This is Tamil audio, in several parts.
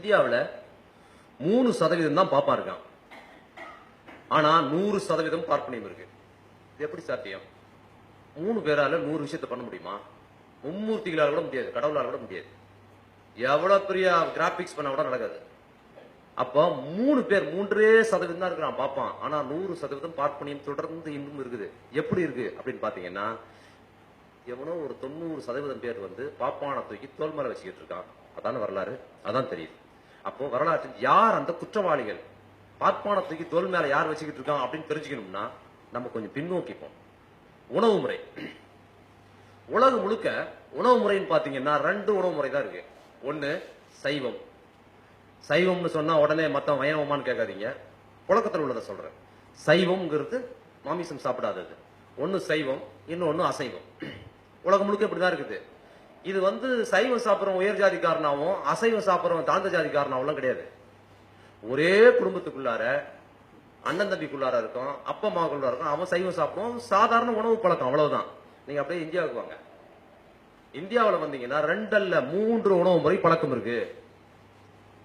இந்தியாவில் 3% தான் பாப்பா இருக்கான். ஆனா 100% பார்ப்பனியம் இருக்கு. இது எப்படி சாத்தியம்? 3 பேரால 100 விஷயத்தை பண்ண முடியுமா? மும்மூர்த்திகளால் கூட முடியாது, கடவுளால் கூட முடியாது. எவ்வளவு பெரிய கிராபிக்ஸ் பண்ண கூட நடக்காது. அப்போ 3 பேர் 3% தான் இருக்கிறான் பாப்பான். ஆனா 100% பார்ப்பனியம் தொடர்ந்து இன்னும் இருக்குது. எப்படி இருக்கு அப்படின்னு பாத்தீங்கன்னா, எவனோ ஒரு 90% பேர் பாப்பான தூக்கி தோல் மேல வச்சுக்கிட்டு இருக்கான். அதான வரலாறு, அதான் தெரியுது. அப்போ வரலாற்றில் யார் அந்த குற்றவாளிகள், பார்ப்பான தூக்கி தோல் மேல யார் வச்சுக்கிட்டு இருக்கான் அப்படின்னு தெரிஞ்சுக்கணும்னா நம்ம கொஞ்சம் பின்னோக்கிப்போம். உணவு முறை, உலகம் முழுக்க உணவு முறைன்னு பாத்தீங்கன்னா 2 உணவு முறை தான் இருக்கு. ஒன்னு சைவம். சைவம்னு சொன்னா உடனே மத்த வைணவமான்னு கேட்காதீங்க, புழக்கத்தில் உள்ளதை சொல்றேன். சைவம்ங்கிறது மாமிசம் சாப்பிடாதது. ஒன்னு சைவம், இன்னொன்னு அசைவம். உலகம் முழுக்க இப்படிதான் இருக்குது. இது சைவம் சாப்பிட்றவன் உயர் ஜாதிக்காரனாவும் அசைவம் சாப்பிட்றவன் தாழ்ந்த ஜாதிக்காரனாவும் கிடையாது. ஒரே குடும்பத்துக்குள்ளார அண்ணன் தம்பிக்குள்ளார இருக்கும், அப்பா அம்மாக்குள்ளார இருக்கும். அவன் சைவம் சாப்பிடுவோம், சாதாரண உணவு பழக்கம், அவ்வளவுதான். நீங்க அப்படியே இந்தியாவுக்கு வாங்க. இந்தியாவில் வந்தீங்கன்னா 2 அல்ல 3 உணவு முறை பழக்கம் இருக்கு.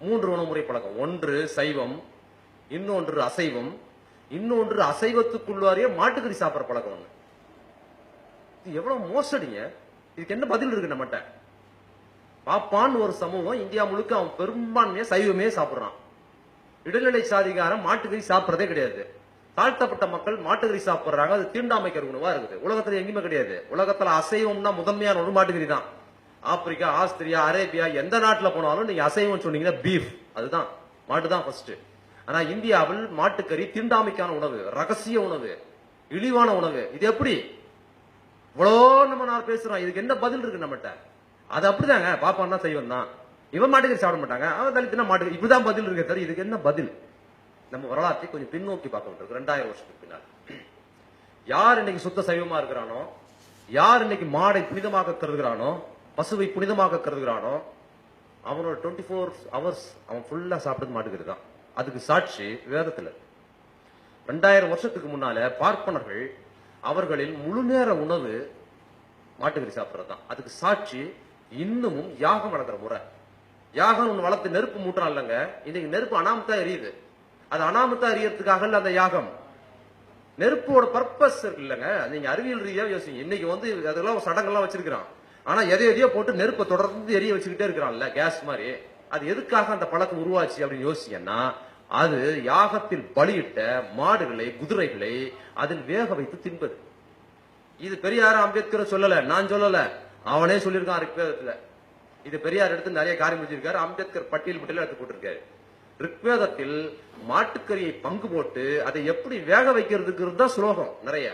3 உணவு முறை பழக்கம். ஒன்று சைவம், இன்னொன்று அசைவம், இன்னொன்று அசைவத்துக்குள்ளாரே மாட்டுக்கறி சாப்பிட்ற பழக்கம் ஒண்ணு. இது எவ்வளவு மோசடிங்க. இதுக்கு என்ன பதில் இருக்கு நம்மகிட்ட? பாப்பான்னு ஒரு சமூகம் இந்தியா முழுக்க அவன் பெரும்பான்மையா சைவமே சாப்பிடுறான். இடைநிலை சாதிகாரம் மாட்டுக்கறி சாப்பிடறதே கிடையாது. தாழ்த்தப்பட்ட மக்கள் மாட்டுக்கறி சாப்பிடுறாங்க. அது தீண்டாமைக்கிற உணவா இருக்குது. உலகத்துல எங்கேயுமே கிடையாது. உலகத்துல அசைவம்னா முதன்மையான ஒரு மாட்டுக்கறி தான். ஆப்பிரிக்கா, ஆஸ்திரியா, அரேபியா எந்த நாட்டுல போனாலும் நீங்க அசைவம் சொன்னீங்கன்னா பீஃப், அதுதான், மாட்டு தான் ஃபர்ஸ்ட். ஆனா இந்தியாவில் மாட்டுக்கறி தீண்டாமைக்கான உணவு, ரகசிய உணவு, இழிவான உணவு. இது எப்படி இவ்வளோ நம்ம நான் பேசுறோம்? இதுக்கு என்ன பதில் இருக்கு நம்மகிட்ட? அது அப்படிதாங்க, பாப்பான்னா சைவம் தான், இவன் மாட்டுக்கறி சாப்பிட மாட்டாங்க, அவன் தலித்துனா மாட்டுக்கறி, இப்படிதான் பதில் இருக்கு தவிர இதுக்கு என்ன பதில்? நம்ம வரலாற்றை கொஞ்சம் பின்னோக்கி பார்க்க வேண்டியிருக்கு. 2000 வருஷத்துக்கு பின்னால் யார் இன்னைக்கு சுத்த சைவமா இருக்கிறானோ, யார் இன்னைக்கு மாடை புனிதமாக கருதுகிறானோ, பசுவை புனிதமாக கருதுகிறானோ, அவனோட 24 hours அவன் ஃபுல்லா சாப்பிடுறது மாட்டுக்கறி தான். அதுக்கு சாட்சி வேதத்துல. 2000 வருஷத்துக்கு முன்னால பார்ப்பனர்கள் அவர்களின் முழு நேர உணவு மாட்டுக்கறி சாப்பிடுறது தான். அதுக்கு சாட்சி இன்னமும் யாகம் நடக்கிற முறை. யாகம் ஒண்ணு வளர்த்து நெருப்பு மூட்டுறான் இல்லைங்க, இன்னைக்கு நெருப்பு அனாமத்தா எரியுது. அது அனாமத்தா எரியறதுக்காக அந்த யாகம். நெருப்போட பர்பஸ் இருக்கு இல்லைங்க. நீங்க அறிவியல் ரீதியா யோசிங்க. இன்னைக்கு அதெல்லாம் சடங்கெல்லாம் வச்சிருக்கிறான். ஆனா எதையோ போட்டு நெருப்பை தொடர்ந்து எரிய வச்சுக்கிட்டே இருக்கிறான்ல, கேஸ் மாதிரி. அது எதுக்காக அந்த பழக்கம் உருவாச்சு அப்படின்னு யோசிச்சீங்கன்னா, அது யாகத்தில் பலியிட்ட மாடுகளை, குதிரைகளை அதில் வேக வைத்து தின்பது. இது பெரியார் அம்பேத்கர் சொல்லல, நான் சொல்லல, அவனே சொல்லியிருக்கான் ரிக்வேதத்துல. இது பெரியார் எடுத்து நிறைய காரியம் முடிச்சிருக்காரு. அம்பேத்கர் பட்டியல் எடுத்து போட்டிருக்காரு. ரிக்வேதத்தில் மாட்டுக்கறியை பங்கு போட்டு அதை எப்படி வேக வைக்கிறதுக்கு தான் ஸ்லோகம் நிறைய.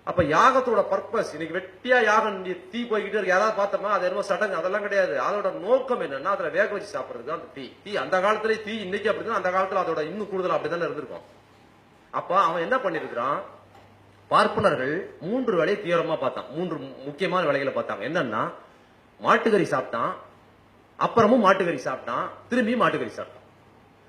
அப்ப யாகத்தோட பர்பஸ், இன்னைக்கு வெட்டியா யாகம் தீ போய்கிட்டு இருக்கு, யாராவது பார்த்தோமா அது என்னமோ சடங்கு, அதெல்லாம் கிடையாது. அதோட நோக்கம் என்னன்னா அதுல வேக வச்சு சாப்பிடுறது தான் தீ. அந்த காலத்துல தீ இன்னைக்கு அப்படிதான், அந்த காலத்துல அதோட இன்னும் கூடுதல் அப்படித்தானே இருந்திருக்கும். அப்ப அவன் என்ன பண்ணிருக்கிறான், பார்ப்பனர்கள் 3 வேலையை தீவிரமா பார்த்தான். 3 முக்கியமான வேலைகளை பார்த்தாங்க. என்னன்னா, மாட்டுக்கறி சாப்பிட்டான், அப்புறமும் மாட்டுக்கறி சாப்பிட்டான், திரும்பி மாட்டுக்கறி சாப்பிட்டான்.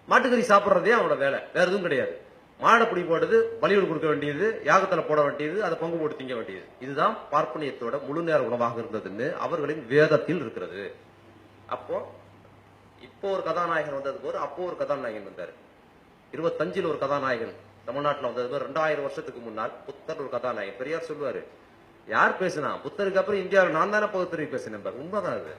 மாட்டுக்கறி சாப்பிடுறதே அவனோட வேலை, வேற எதுவும் கிடையாது. மாடை பிடி போடுறது, பலிகள் கொடுக்க வேண்டியது, யாகத்துல போட வேண்டியது, அதை பங்கு போட்டு திங்க வேண்டியது. இதுதான் பார்ப்பனியத்தோட முழு நேர உணவாக இருந்ததுன்னு அவர்களின் வேதத்தில் இருக்கிறது. அப்போ இப்போ ஒரு கதாநாயகன் வந்தது போது அப்போ ஒரு கதாநாயகன் வந்தாரு. 25 ஒரு கதாநாயகன் தமிழ்நாட்டில் வந்தது போது 2000 வருஷத்துக்கு முன்னால் புத்தர் ஒரு கதாநாயகன். பெரியார் சொல்லுவாரு, யார் பேசுனா? புத்தருக்கு அப்புறம் இந்தியாவில் நான் தானே பகுத்தறிவு பேசினேன். உண்மைதான் அது.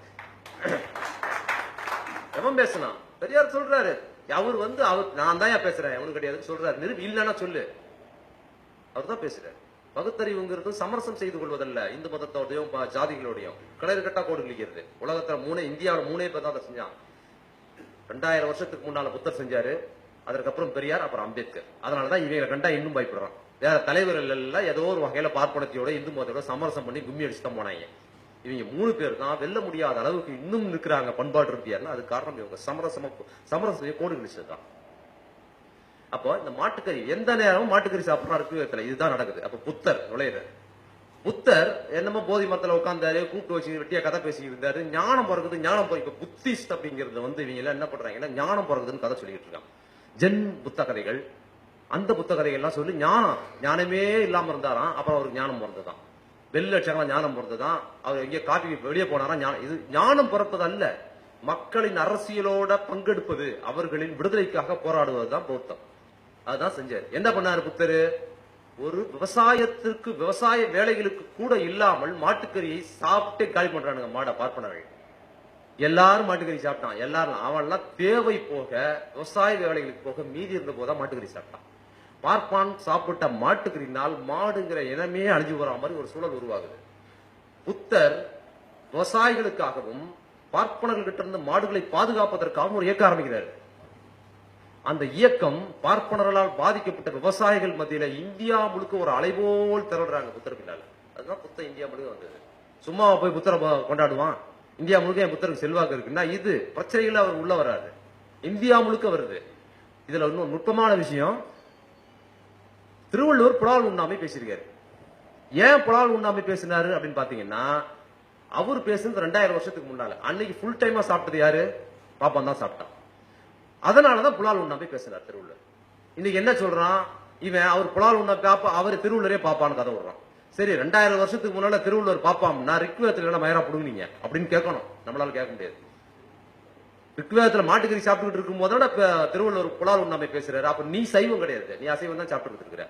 எவன் பேசுனா? பெரியார் சொல்றாரு, அவர் அவர் நான் தான் பேசுறேன், அவனு கிடையாது சொல்றாரு. நிரூபி இல்லைன்னா சொல்லு, அவர் தான் பேசுறாரு. பகுத்தறிவுங்கிறது சமரசம் செய்து கொள்வதல்ல, இந்து மதத்தோடையும் ஜாதிகளோடையும் கிளறு கட்டா கோடு கிழிக்கிறது. உலகத்துல இந்தியாவில் 3 பேர் தான் அதை செஞ்சான். 2000 வருஷத்துக்கு முன்னால புத்தர் செஞ்சாரு, அதற்கப்புறம் பெரியார், அப்புறம் அம்பேத்கர். அதனாலதான் இவங்களை கண்டா இன்னும் பயப்படுறான். வேற தலைவர்கள் எல்லாம் ஏதோ ஒரு வகையில பார்ப்பனத்தையோட இந்து மதத்தோட சமரசம் பண்ணி கும்மி அடிச்சு தான் போனாங்க. இவங்க 3 பேர் தான் வெல்ல முடியாத அளவுக்கு இன்னும் நிற்கிறாங்க பண்பாட்டு ரீதியா. அது காரணம் இவங்க சமரசத்தை கோடு கிழிச்சதுதான். அப்போ இந்த மாட்டுக்கறி எந்த நேரமும் மாட்டுக்கறி சாப்பிட்றா, இதுதான் நடக்குது. அப்ப புத்தர் நுழையிற புத்தர் என்னமோ போதி மரத்துல உட்கார்ந்தாரு, கூப்பிட்டு வச்சு வெட்டியா கதை பேசிக்கிட்டு இருந்தாரு. ஞானம் பிறகுது, ஞானம் இப்ப புத்திஸ்ட் அப்படிங்கிறது இவங்க எல்லாம் என்ன பண்றாங்கன்னா, ஞானம் பிறகுதுன்னு கதை சொல்லிட்டு இருக்காங்க. ஜென் புத்த கதைகள், அந்த புத்த கதைகள் எல்லாம் சொல்லி ஞானமே இல்லாம இருந்தாராம், அப்புறம் அவருக்கு ஞானம் பிறந்ததான். வெள்ள லட்சங்களா ஞானம் பிறந்ததான். அவர் எங்கே காப்பி வெளியே போனாரா, இது ஞானம் பிறப்பது அல்ல. மக்களின் அரசியலோட பங்கெடுப்பது, அவர்களின் விடுதலைக்காக போராடுவதுதான் பௌத்தம். அதுதான் செஞ்சாரு. என்ன பண்ணாரு புத்தரு? ஒரு விவசாயத்திற்கு, விவசாய வேலைகளுக்கு கூட இல்லாமல் மாட்டுக்கறியை சாப்பிட்டே காலி பண்றானுங்க மாட பார்ப்பனர்கள். எல்லாரும் மாட்டுக்கறி சாப்பிட்டான். எல்லாரும் அவன்லாம் தேவை போக, விவசாய வேலைகளுக்கு போக மீதி இருந்த போதான் மாட்டுக்கறி சாப்பிட்டான். பார்ப்பான் சாப்பிட்ட மாட்டுக்கறினால் மாடுங்கிற இனமே அழிஞ்சு போற மாதிரி ஒரு சூழல் உருவாகுது. புத்தர் விவசாயிகளுக்காகவும் பார்ப்பனர்கிட்ட இருந்து மாடுகளை பாதுகாப்பதற்காகவும் ஒரு இயக்கம் ஆரம்பிக்கிறார். அந்த இயக்கம் பார்ப்பனர்களால் பாதிக்கப்பட்ட விவசாயிகள் மத்தியில இந்தியா முழுக்க ஒரு அலைபோல் திரடுறாங்க புத்தர் பின்னால. அதுதான் புத்தர் இந்தியா முழுக்க வந்தது. சும்மா போய் புத்தரை கொண்டாடுவான். இந்தியா முழுக்க என் புத்தருக்கு செல்வாக்கு இருக்குன்னா இது பிரச்சனைகள் அவர் உள்ள வராது, இந்தியா முழுக்க வருது. இதுல இன்னும் நுட்பமான விஷயம், திருவள்ளுவர் புலால் உண்ணாமை பேசியிருக்காரு. ஏன் புலால் உண்ணாமை பேசினாரு அப்படின்னு பாத்தீங்கன்னா, அவர் பேசுனது 2000 வருஷத்துக்கு முன்னால. அன்னைக்கு ஃபுல் டைமா சாப்பிட்டது யாரு? பாப்பான் தான் சாப்பிட்டான். அதனாலதான் புலால் உண்ணாமை பேசினார் திருவள்ளுவர். இன்னைக்கு என்ன சொல்றான் இவன்? அவர் புலால் உண்ணா பாப்பா, அவர் திருவள்ளுவரே பாப்பான்னு கதை விடுறான். சரி, 2000 வருஷத்துக்கு முன்னால திருவள்ளுவர் பாப்பாம்னா ரிக்வேதத்துல மயரா புடுங்குனீங்க அப்படின்னு கேட்கணும். நம்மளால கேட்க முடியாது. ரிக்வேதத்துல மாட்டுக்கறி சாப்பிட்டுக்கிட்டு இருக்கும் போதோட திருவள்ளுவர் புலால் உண்ணாமை பேசுறாரு. அப்ப நீ சைவம் கிடையாது, நீ அசைவம் தான் சாப்பிட்டு இருக்கிற.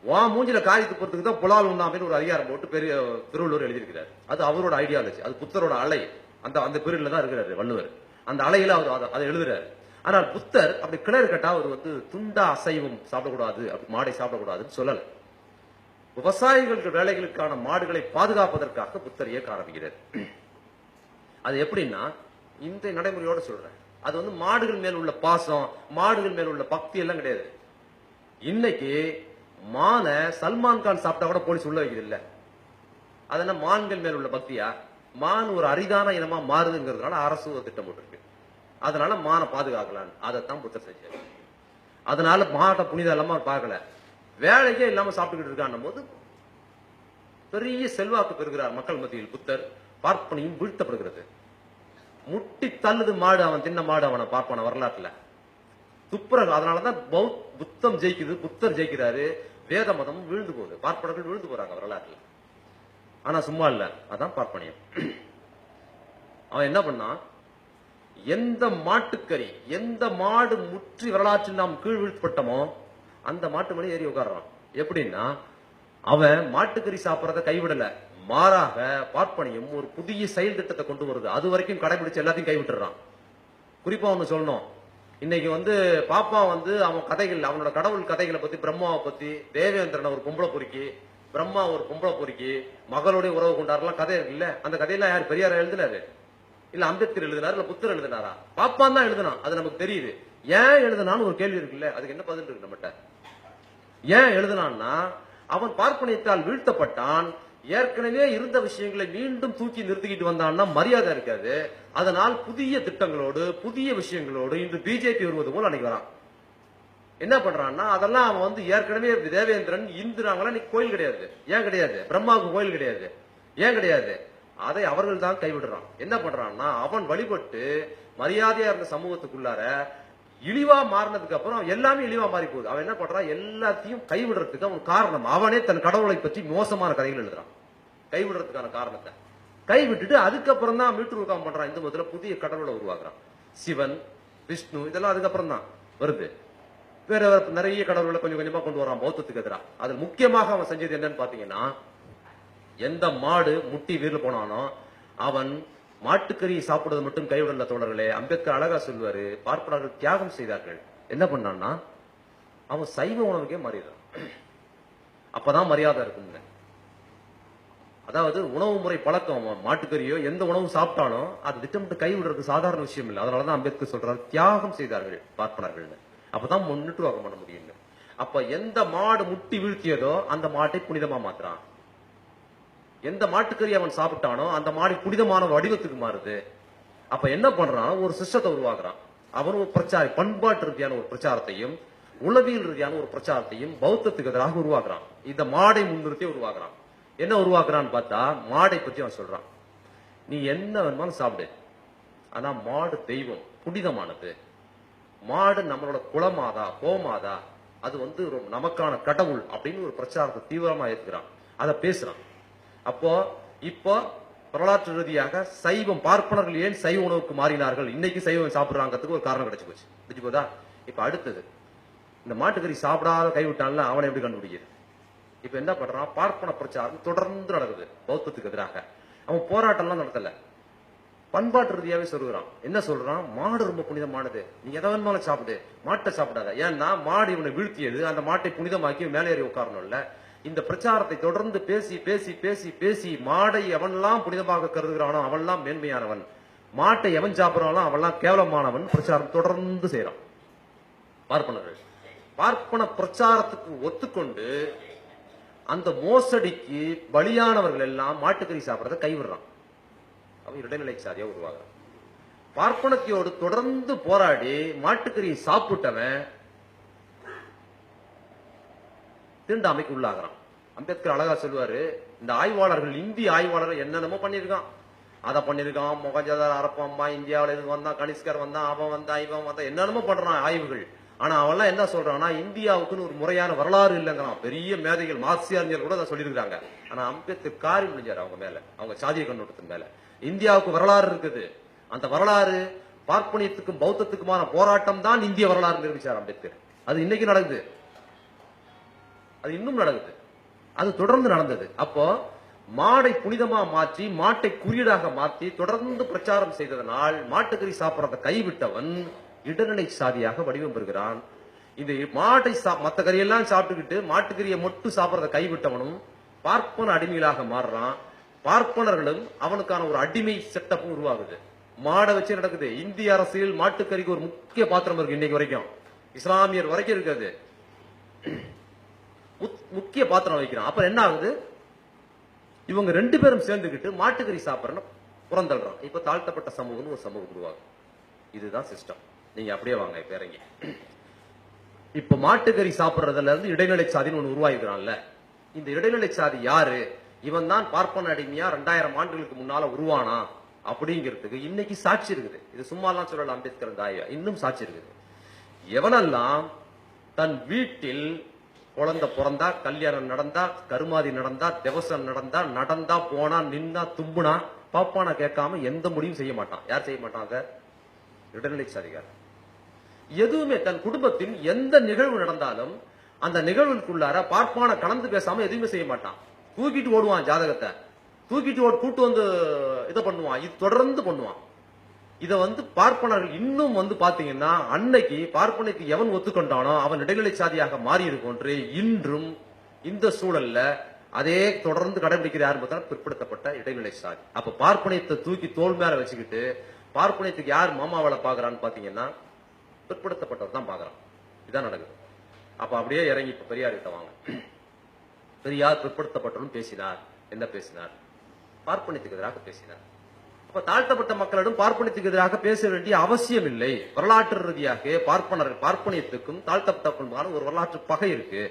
வா மூஞ்சில காய்த்து போறதுக்கு தான் புலால் உண்ணாமைன்னு ஒரு அதிகாரம் போட்டு பெரிய திருவள்ளுவர் எழுதியிருக்கிறார். அது அவரோட ஐடியாலஜி, அது புத்தரோட அலை. அந்த பீரியட்ல தான் இருக்கிறாரு வள்ளுவர். அந்த அலையில அவர் அதை எழுதுறாரு. ஆனால் புத்தர் அப்படி கிளறு கட்டா அவர் துண்டா அசைவம் சாப்பிடக்கூடாது, அப்படி மாடை சாப்பிடக்கூடாதுன்னு சொல்லல. விவசாயிகளுக்கு வேலைகளுக்கான மாடுகளை பாதுகாப்பதற்காக புத்தர் இயக்க ஆரம்பிக்கிறார். அது எப்படின்னா, இந்த நடைமுறையோட சொல்றேன். அது மாடுகள் மேல் உள்ள பாசம், மாடுகள் மேல் உள்ள பக்தி எல்லாம் கிடையாது. இன்னைக்கு மான சல்மான் கான் சாப்பிட்டா கூட போலீஸ் உள்ள வைக்கிறது இல்ல. அது என்ன மான்கள் மேல் உள்ள பக்தியா? மான் ஒரு அரிதான இனமா மாறுதுங்கிறதுனால அரசு ஒரு திட்டம் போட்டிருக்கு. அதனால மான பாதுகாக்கலாம். அதைத்தான் புத்தர் செஞ்சாரு. அதனால மாட்டை புனித இல்லாம பார்க்கல, வேலைக்கே இல்லாம சாப்பிட்டுக்கிட்டு இருக்கான் போது பெரிய செல்வாக்கு பெறுகிறார் மக்கள் மத்தியில். புத்தர் பார்ப்பனையும் வீழ்த்தப்படுகிறது. முட்டி தள்ளுது மாடு, அவன் தின்ன மாடு அவனை பார்ப்பான வரலாற்றுல துப்புர. அதனாலதான் புத்தம் ஜெயிக்குது, புத்தர் ஜெயிக்கிறாரு, வேத மதம் வீழ்ந்து போகுது, பார்ப்பனர்கள் வீழ்ந்து போறாங்க வரலாற்றுல. ஆனா சும்மா இல்ல, அதான் பார்ப்பனியம். அவன் என்ன பண்ணான்? எந்த மாட்டுக்கறி, எந்த மாடு முற்றி வரலாற்றில் நாம் கீழ் வீழ்த்தப்பட்டமோ அந்த மாட்டு மணி ஏறி உட்கார்றான். எப்படின்னா, அவன் மாட்டுக்கறி சாப்பிடறத கைவிடல, மாறாக பார்ப்பனியம் ஒரு புதிய செயல் திட்டத்தை கொண்டு வருது. அது வரைக்கும் கடைபிடிச்சு எல்லாத்தையும் கைவிட்டுறான். குறிப்பா ஒண்ணு சொல்லணும், இன்னைக்கு பாப்பா அவன் கதைகள், அவனோட கடவுள் கதைகளை பத்தி, பிரம்மாவை பத்தி, தேவேந்திரன் ஒரு பொம்பளை பொறுக்கி, பிரம்மா ஒரு பொம்பளை பொறுக்கி மகளுடைய உறவு கொண்டாடலாம் கதை இருக்குல்ல. அந்த கதையெல்லாம் யார் பெரியார் எழுதினாரு? இல்ல அம்பேத்கர் எழுதினாரு? இல்ல புத்தர் எழுதினாரா? பாப்பான் தான் எழுதினான். அது நமக்கு தெரியுது. ஏன் எழுதினான்னு ஒரு கேள்வி இருக்குல்ல, அதுக்கு என்ன பதில் இருக்கு நம்மகிட்ட? ஏன் எழுதினான்னா, அவன் பார்ப்பனியத்தால் வீழ்த்தப்பட்டான். ஏற்கனவே இருந்த விஷயங்களை மீண்டும் தூக்கி நிறுத்திக்கிட்டு வந்தான்னா மரியாதை இருக்காது. அதனால் புதிய திட்டங்களோடு, புதிய விஷயங்களோடு இன்று பிஜேபி வருவது போல அன்னைக்கு வரான். என்ன பண்றான்னா, அதெல்லாம் அவன் ஏற்கனவே தேவேந்திரன் இந்துனாங்களா நீ கோயில் கிடையாது. ஏன் கிடையாது? பிரம்மாவுக்கு கோயில் கிடையாது. ஏன் கிடையாது? அதை அவர்கள் தான் கைவிடுறான். என்ன பண்றான்னா, அவன் வழிபட்டு மரியாதையா இருந்த சமூகத்துக்குள்ளார இழிவா மாறினதுக்கு அப்புறம் எல்லாமே இழிவா மாறி போகுது. அவன் என்ன பண்றான்? எல்லாத்தையும் கைவிடுறதுக்கு அவன் காரணம், அவனே தன் கடவுளை பற்றி மோசமான கதைகள் எழுதுறான். கைவிடுறதுக்கான காரணத்தை கைவிட்டுட்டு அதுக்கப்புறம் தான் மீட்டுருவாக்கம் பண்றான். இந்த முதல்ல புதிய கடவுளை உருவாக்குறான். சிவன், விஷ்ணு இதெல்லாம் அதுக்கப்புறம் தான் வருது. வேற நிறைய கடவுள்களை கொஞ்சம் கொஞ்சமா கொண்டு வரான் பௌத்தத்துக்கு எதிராக. அது முக்கியமாக அவன் செஞ்சது என்னன்னு பாத்தீங்கன்னா, எந்த மாடு முட்டி வீர்ல போனானோ அவன் மாட்டுக்கறியை சாப்பிடுவது மட்டும் கைவிடல தோழர்களே. அம்பேத்கர் அழகா சொல்லுவாரு, பார்ப்பனர்கள் தியாகம் செய்தார்கள். என்ன பண்ணான்னா, அவன் சைவ உணவுக்கே மாறிடுறான். அப்பதான் மரியாதை இருக்கும். அதாவது உணவு முறை பழக்கம். மாட்டுக்கறியோ எந்த உணவு சாப்பிட்டாலும் அது திட்டமிட்டு கைவிடுறது சாதாரண விஷயம் இல்லை. அதனாலதான் அம்பேத்கர் சொல்றாரு, தியாகம் செய்தார்கள் பார்ப்பனர்கள். அப்பதான் முன்னிட்டு வாக்கம் பண்ண முடியும். அப்ப எந்த மாடு முட்டி வீழ்த்தியதோ அந்த மாட்டை புனிதமா மாத்துறான். எந்த மாட்டுக்கறி அவன் சாப்பிட்டானோ அந்த மாடு புனிதமான வடிவத்துக்கு மாறுது. அப்ப என்ன பண்றான்? ஒரு சிஸ்டத்தை உருவாக்குறான். அவன் ஒரு பிரச்சாரம், பண்பாட்டு ரீதியான ஒரு பிரச்சாரத்தையும் உளவியல் ரீதியான ஒரு பிரச்சாரத்தையும் பௌத்தத்துக்கு எதிராக உருவாக்குறான். இந்த மாடை முன்னிறுத்தி உருவாக்குறான். என்ன உருவாக்குறான்னு பார்த்தா, மாடை பற்றி அவன் சொல்றான், நீ என்ன வேணுமாலும் சாப்பிடு, ஆனா மாடு தெய்வம், புனிதமானது. மாடு நம்மளோட குலமாதா, கோமாதா, அது நமக்கான கடவுள் அப்படின்னு ஒரு பிரச்சாரத்தை தீவிரமா ஏத்துக்கிறான். அதை பேசுறான். அப்போ இப்போ வரலாற்று ரீதியாக சைவம் பார்ப்பனர்கள் ஏன் சைவ உணவுக்கு மாறினார்கள், இன்னைக்கு சைவம் சாப்பிடுறாங்கிறதுக்கு ஒரு காரணம் கிடைச்சு போதா. இப்ப அடுத்தது, இந்த மாட்டுக்கறி சாப்பிடாத கைவிட்டான்ல அவனை எப்படி கண்டுபிடிக்கிறது? இப்ப என்ன பண்றான், பார்ப்பன பிரச்சாரம் தொடர்ந்து நடக்குது பௌத்தத்துக்கு எதிராக. அவன் போராட்டம்லாம் நடத்தல, பண்பாட்டு ரீதியாவே சொல்லுறான். என்ன சொல்றான், மாடு ரொம்ப புனிதமானது, நீ எதை வேணுமாலும் சாப்பிடு, மாட்டை சாப்பிடாத. ஏன்னா மாடு இவனை வீழ்த்தியது, அந்த மாட்டை புனிதமாக்கி மேலே ஏறி உட்காரணும்ல. இந்த பிரச்சாரத்தை தொடர்ந்து பேசி பேசி பேசி பேசி மாடை எவன்லாம் புனிதமாக கருதுகிறானோ அவன்லாம் மேன்மையானவன், மாட்டை எவன் சாப்பிடுறானோ அவன்லாம் கேவலமானவன் பிரச்சாரம் தொடர்ந்து செய்யறான் பார்ப்பனர்கள். பார்ப்பன பிரச்சாரத்துக்கு ஒத்துக்கொண்டு அந்த மோசடிக்கு பலியானவர்கள் எல்லாம் மாட்டுக்கறி சாப்பிடறத கைவிடுறான். அவன் இடைநிலை சாதியா உருவாகிறான். பார்ப்பனத்தையோடு தொடர்ந்து போராடி மாட்டுக்கறியை சாப்பிட்டவன் தீண்டாமைக்கு உள்ளாகிறான். அம்பேத்கர் அழகா சொல்லுவாரு, இந்த ஆய்வாளர்கள், இந்திய ஆய்வாளர்கள் என்னென்னமோ பண்ணிருக்கான், அதை பண்ணிருக்கான், மொகஜதார் அரப்பம்மா இந்தியாவில இருந்து வந்தான், கனிஷ்கர் வந்தான், அவன் வந்தான், இவன் வந்தான், என்னென்னமோ பண்றான் ஆய்வுகள். ஆனா அவன்லாம் என்ன சொல்றான்னா, இந்தியாவுக்குன்னு ஒரு முறையான வரலாறு இல்லைங்கிறான். பெரிய மேதைகள் மார்க்சியறிஞர் கூட அதை சொல்லியிருக்காங்க. ஆனா அம்பேத்கர் காரி முடிஞ்சாரு அவங்க மேல, அவங்க சாதிய கண்ணோட்டத்தின் மேல. இந்தியாவுக்கு வரலாறு இருக்குது, அந்த வரலாறு பார்ப்பனியத்துக்கும் பௌத்தத்துக்குமான போராட்டம் தான் இந்திய வரலாறு நிரூபிச்சார் அம்பேத்கர். அது இன்னைக்கு நடக்குது, அது இன்னும் நடக்குது, அது தொடர்ந்து நடந்தது. அப்போ மாடை புனிதமா மாற்றி மாட்டை குறியீடாக மாற்றி தொடர்ந்து பிரச்சாரம் செய்ததனால் மாட்டுக்கறி சாப்பிடறத கைவிட்டவன் இடைநிலை சாதியாக வடிவம் பெறுகிறான். இந்த மாட்டை மத்த கறியெல்லாம் சாப்பிட்டுக்கிட்டு மாட்டுக்கறியை மட்டும் சாப்பிடறத கைவிட்டவனும் பார்ப்பன அடிமைகளாக மாறுறான். பார்ப்பனர்களும் அவனுக்கான ஒரு அடிமை செட்டப்பும் உருவாகுது. மாடை வச்சு நடக்குது. இந்திய அரசியல் மாட்டுக்கறிக்கு ஒரு முக்கிய பாத்திரம் இருக்கு இன்னைக்கு வரைக்கும், இஸ்லாமியர் வரைக்கும் இருக்காது, முக்கிய பாத்திரம் வைக்கிறான். அப்புறம் என்ன ஆகுது, இவங்க ரெண்டு பேரும் சேர்ந்துக்கிட்டு மாட்டுக்கறி சாப்பிடறன்னு புறந்தள்ளுறான். இப்ப தாழ்த்தப்பட்ட சமூகம் ஒரு சமூகம் உருவாகும். இதுதான் சிஸ்டம். நீங்க அப்படியே வாங்க இப்ப இறங்கி. இப்ப மாட்டுக்கறி சாப்பிடுறதுல இருந்து இடைநிலை சாதின்னு ஒண்ணு உருவாகிறான்ல, இந்த இடைநிலை சாதி யாரு, இவன் தான் பார்ப்பன அடிமையா 2000 ஆண்டுகளுக்கு முன்னால உருவானா அப்படிங்கிறதுக்கு இன்னைக்கு சாட்சி இருக்குது. இது சும்மா எல்லாம் சொல்லல, அம்பேத்கர் தாயா இன்னும் சாட்சி இருக்குது. எவனெல்லாம் தன் வீட்டில் குழந்தை பிறந்தா, கல்யாணம் நடந்தா, கருமாதி நடந்தா, திவசம் நடந்தா, நடந்தா, போனா, நின்னா, தும்புனா, பாப்பானா கேட்காம எந்த முடிவும் செய்ய மாட்டான். யார் செய்ய மாட்டாங்க, இடைநிலை சாதிகாரன். எதுவுமே தன் குடும்பத்தின் எந்த நிகழ்வு நடந்தாலும் அந்த நிகழ்வுக்குள்ளார பார்ப்பான கலந்து பேசாம எதுவுமே செய்ய மாட்டான். தூக்கிட்டு ஓடுவான், ஜாதகத்தை தூக்கிட்டு கூட்டு வந்து இதை பண்ணுவான், இது தொடர்ந்து பண்ணுவான். இத பார்ப்பனர்கள் இன்னும் பாத்தீங்கன்னா, அன்னைக்கு பார்ப்பனைக்கு எவன் ஒத்துக்கொண்டானோ அவன் இடைநிலை சாதியாக மாறி இருக்கொன்று இன்றும் இந்த சூழல்ல அதே தொடர்ந்து கடைபிடிக்கிற யார் பார்த்தா பிற்படுத்தப்பட்ட இடைநிலை சாதி. அப்ப பார்ப்பனையத்தை தூக்கி தோல் மேல வச்சுக்கிட்டு பார்ப்பனையத்துக்கு யார் மாமாவளை பாக்குறான்னு பாத்தீங்கன்னா பிற்படுத்தப்பட்டவர் தான் பாக்குறான். இதான் நடக்குது. அப்ப அப்படியே இறங்கி இப்ப பெரியார் கிட்ட வாங்க. பெரியார் பிற்படுத்தப்பட்டவரும் பேசினார். என்ன பேசினார், பார்ப்பனையத்துக்கு எதிராக பேசினார். அப்ப தாழ்த்தப்பட்ட மக்களிடம் பார்ப்பனியத்துக்கு எதிராக பேச வேண்டிய அவசியம் இல்லை. வரலாற்று ரீதியாக பார்ப்பனியத்துக்கும் தாழ்த்தப்பட்ட ஒரு வரலாற்று பகை இருக்கு.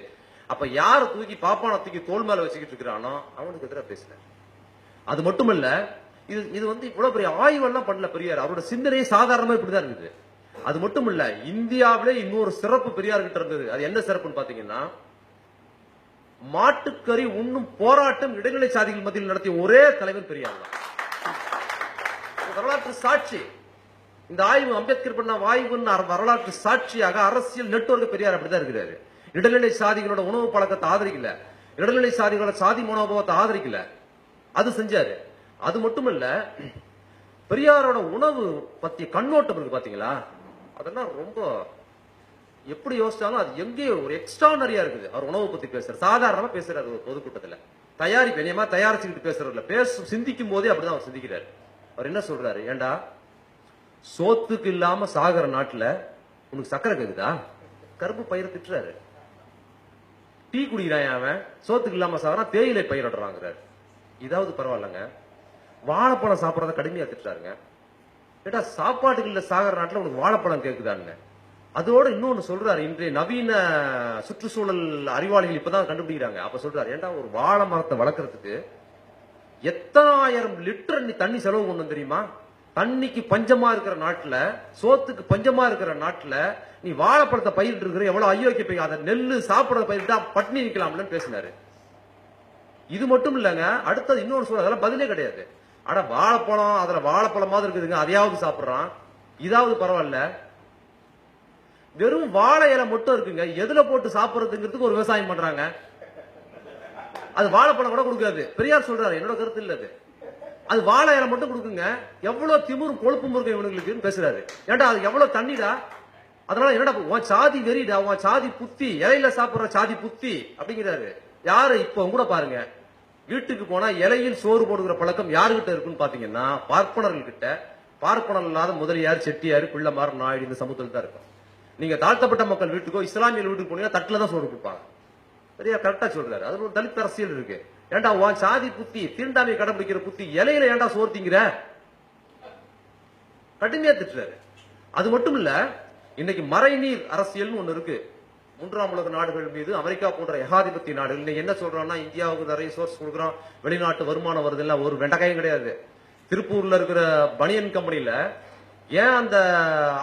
அப்ப யார தூக்கி பாப்பான தூக்கி தோல் மேல வச்சுக்கிட்டு இருக்கிறானோ அவனுக்கு எதிராக பேசல. அது மட்டுமல்ல, இது இவ்வளவு பெரிய ஆய்வெல்லாம் பண்ணல பெரியார். அவரோட சிந்தனையே சாதாரணமா இப்படிதான் இருக்குது. அது மட்டும் இல்ல, இந்தியாவிலே இன்னொரு சிறப்பு பெரியார் கிட்ட இருந்தது. அது என்ன சிறப்புன்னு பாத்தீங்கன்னா, மாட்டுக்கறி உண்ணும் போராட்டம் இடைநிலை சாதிகள் மத்தியில் நடத்திய ஒரே தலைவர் பெரியார் தான். வரலாற்று சாட்சி. இந்த ஆய்வு அம்பேத்கர் பண்ண ஆய்வுன்னு வரலாற்று சாட்சியாக அரசியல் நெட்வொர்க் பெரியார் அப்படிதான் இருக்கிறாரு. இடைநிலை சாதிகளோட உணவு பழக்கத்தை ஆதரிக்கல, இடைநிலை சாதிகளோட சாதி மனோபாவத்தை ஆதரிக்கல, அது செஞ்சாரு. அது மட்டுமல்ல, பெரியாரோட உணவு பத்திய கண்ணோட்டம் இருக்கு பாத்தீங்களா, அதெல்லாம் ரொம்ப எப்படி யோசிச்சாலும் அது எங்கேயோ ஒரு எக்ஸ்ட்ரானரியா இருக்குது. அவர் உணவு பத்தி பேசுறாரு, சாதாரணமா பேசுறாரு ஒரு பொதுக்கூட்டத்துல. தயாரிப்பு என்னமா தயாரிச்சுக்கிட்டு பேசுறதுல சிந்திக்கும் போதே அப்படிதான் அவர் சிந்திக்கிறாரு. அவர் என்ன சொல்றாரு, ஏண்டா சோத்துக்கு இல்லாம சாகர நாட்டுல உனக்கு சக்கரை கேக்குதா, கரும்பு பயிர் திட்டுறாரு. டீ குடிக்கிறான் அவன், சோத்துக்கு இல்லாம சாகறான், தேயிலை பயிரிடுறாங்கிறாரு. இதாவது பரவாயில்லங்க, வாழைப்பழம் சாப்பிடறத கடுமையா திட்டுறாருங்க. ஏடா சாப்பாட்டுக்கு இல்ல சாகர நாட்டுல உனக்கு வாழைப்பழம் கேக்குதான்னு. அதோட இன்னொன்னு சொல்றாரு, இன்றைய நவீன சுற்றுச்சூழல் அறிவாளிகள் இப்பதான் கண்டுபிடிக்கிறாங்க. அப்ப சொல்றாரு, ஏண்டா ஒரு வாழை மரத்தை வளர்க்கறதுக்கு எத்தனாயிரம் லிட்டர் நீ தண்ணி செலவு பண்ணணும் தெரியுமா? தண்ணிக்கு பஞ்சமா இருக்கிற நாட்டுல, சோத்துக்கு பஞ்சமா இருக்கிற நாட்டுல நீ வாழைப்பழத்தை பயிரிட்டு இருக்கிற எவ்வளவு அயோக்கிய போய் அதை நெல்லு சாப்பிடறத பயிரிட்டா பட்னி நிக்கலாம்னு பேசினாரு. இது மட்டும் இல்லங்க, அடுத்தது இன்னொரு சொல்ற, அதெல்லாம் பதிலே கிடையாது. அட வாழைப்பழம், அதுல வாழைப்பழமாவது இருக்குதுங்க, அதையாவது சாப்பிடுறான். இதாவது பரவாயில்ல. வெறும் வாழை இலை மட்டும் இருக்குங்க, எதுல போட்டு சாப்பிடுறதுங்கிறதுக்கு ஒரு விவசாயம் பண்றாங்க. அது வாழைப்பழம் கூட கொடுக்காது. பெரியார் சொல்றாரு, என்னோட கருத்து இல்ல அது. அது வாழை இலை மட்டும் கொடுக்குங்க. எவ்வளவு திமிரும் கொழுப்பும் இருக்கு இவனுங்களுக்கு பேசுறாரு. ஏன்டா அது எவ்வளவு தண்ணிடா, அதனால என்னடா உன் சாதி வெறிடா, உன் சாதி புத்தி, இலையில சாப்பிடுற சாதி புத்தி அப்படிங்கிறாரு. யாரு இப்ப கூட பாருங்க, வீட்டுக்கு போனா இலையில் சோறு போடுகிற பழக்கம் யாருகிட்ட இருக்குன்னு பாத்தீங்கன்னா பார்ப்பனர்கள் கிட்ட. பார்ப்பனர் இல்லாத முதலியார், செட்டியார், பிள்ளைமார், நாயுடு இந்த சமூகத்தில் தான் இருக்கும். நீங்க தாழ்த்தப்பட்ட மக்கள் வீட்டுக்கோ இஸ்லாமிய வீட்டுக்கு போனீங்கன்னா தட்டுல தான் சோறு கொடுப்பாங்க. சரியா, கரெக்டா சொல்றாரு. அது ஒரு தலித் அரசியல் இருக்கு. ஏன்டா உன் சாதி புத்தி, தீண்டாமை கடைபிடிக்கிற புத்தி, இலையில ஏன்டா சோறு திங்கிற, கடுமையா திட்டுறாரு. அது மட்டும் இல்ல, இன்னைக்கு மறைநீர் அரசியல்னு ஒண்ணு இருக்கு. மூன்றாம் உலக நாடுகள் மீது அமெரிக்கா போன்ற ஏகாதிபத்திய நாடுகள் இன்னைக்கு என்ன சொல்றோம்னா, இந்தியாவுக்கு நிறைய சோர்ஸ் கொடுக்குறோம், வெளிநாட்டு வருமானம் வருது, இல்ல ஒரு வெண்டக்காயும் கிடையாது. திருப்பூர்ல இருக்கிற பனியன் கம்பெனில ஏன் அந்த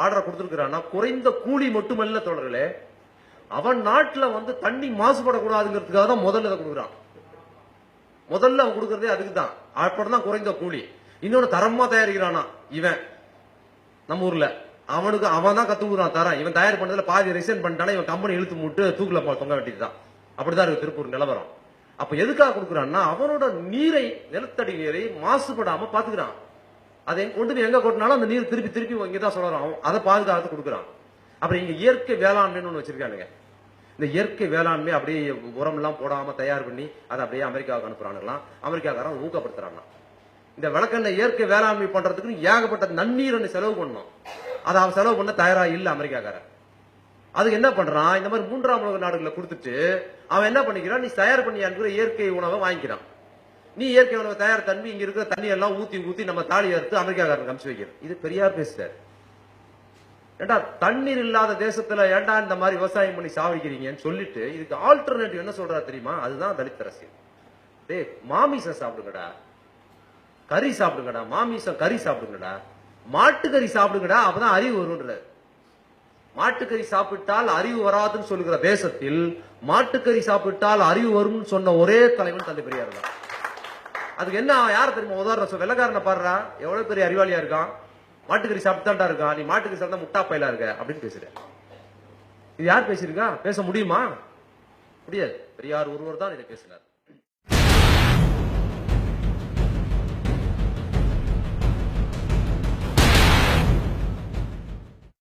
ஆர்டரை கொடுத்திருக்கிறான்னா, குறைந்த கூலி மட்டுமல்ல தொடர்களே, அவன் நாட்டுல தண்ணி மாசுபடக்கூடாதுங்கிறதுக்காக தான் முதல்ல இதை கொடுக்குறான். முதல்ல அவன் கொடுக்கறதே அதுக்குதான். அப்புறம் குறைந்த கூலி. இன்னொன்னு தரமா தயாரிக்கிறானா இவன் நம்ம ஊர்ல. அவனுக்கு அவன் தான் கத்துக்குறான் தரம். இவன் தயார் பண்ணதுல பாதி ரிசைன் பண்ணிட்டானா இவன் கம்பெனி இழுத்து மூட்டு தூக்குல தொங்க வேண்டியதுதான். அப்படிதான் இருக்கு திருப்பூர் நிலவரம். அப்ப எதுக்காக கொடுக்குறான்னா, அவனோட நீரை, நிலத்தடி நீரை மாசுபடாம பாத்துக்கிறான். அதை கொண்டு போய் எங்க கொட்டினாலும் அந்த நீர் திருப்பி திருப்பி இங்கதான் சொல்றான். அதை பாதுகாத்து கொடுக்குறான். அப்புறம் இங்க இயற்கை வேளாண்மைன்னு ஒண்ணு வச்சிருக்கானுங்க. இந்த இயற்கை வேளாண்மை அப்படியே உரம் எல்லாம் போடாம தயார் பண்ணி அதை அப்படியே அமெரிக்காவுக்கு அனுப்புறானுங்களாம். அமெரிக்காக்காரன் ஊக்கப்படுத்துறாங்க. இந்த விளக்கெண்ணெய் இயற்கை வேளாண்மை பண்றதுக்கு ஏகப்பட்ட நன்னீர் செலவு பண்ணணும். அதை அவன் செலவு பண்ண தயாரா இல்ல அமெரிக்காக்காரன். அதுக்கு என்ன பண்றான், இந்த மாதிரி மூன்றாம் உலக நாடுகளை கொடுத்துட்டு அவன் என்ன பண்ணிக்கிறான், நீ தயார் பண்ணி அனுப்புற இயற்கை உணவை வாங்கிக்கிறான். நீ இயற்கை உணவை தயார் தண்ணி இங்க இருக்கிற தண்ணி எல்லாம் ஊத்தி ஊத்தி நம்ம தாலி அறுத்து அமெரிக்காக்காரன் அனுப்பிச்சு வைக்கிறோம். இது பெரியார் பேசுறாரு. ஏண்டா தண்ணீர் இல்லாத தேசத்துல ஏண்டா இந்த மாதிரி விவசாயம் பண்ணி சாவடிக்கிறீங்கன்னு சொல்லிட்டு இதுக்கு ஆல்டர்னேட்டிவ் என்ன சொல்றா தெரியுமா, அதுதான் தலித் அரசியல். டே மாமிசம் சாப்பிடுங்கடா, கறி சாப்பிடுங்கடா, மாமிசம் கறி சாப்பிடுங்கடா, மாட்டுக்கறி சாப்பிடுங்கடா, அப்பதான் அறிவு வரும்ன்றார். மாட்டுக்கறி சாப்பிட்டால் அறிவு வராதுன்னு சொல்லுகிற தேசத்தில் மாட்டுக்கறி சாப்பிட்டால் அறிவு வரும்னு சொன்ன ஒரே தலைவன் தந்தை பெரியார் தான். அதுக்கு என்ன யார தெரியுமா உதாரணம், வெள்ளக்காரனை பாடுறா எவ்வளவு பெரிய அறிவாளியா இருக்கான், மாட்டுக்கறி சாப்பிட்டாண்டா இருக்கான், நீ மாட்டுக்கறி சாப்பிட்டா முட்டா பயிலா இருக்க அப்படின்னு பேசுற. இது யார் பேசியிருக்கா, பேச முடியுமா? முடியாது. பெரியார் ஒருவர் தான் இதை பேசினார்.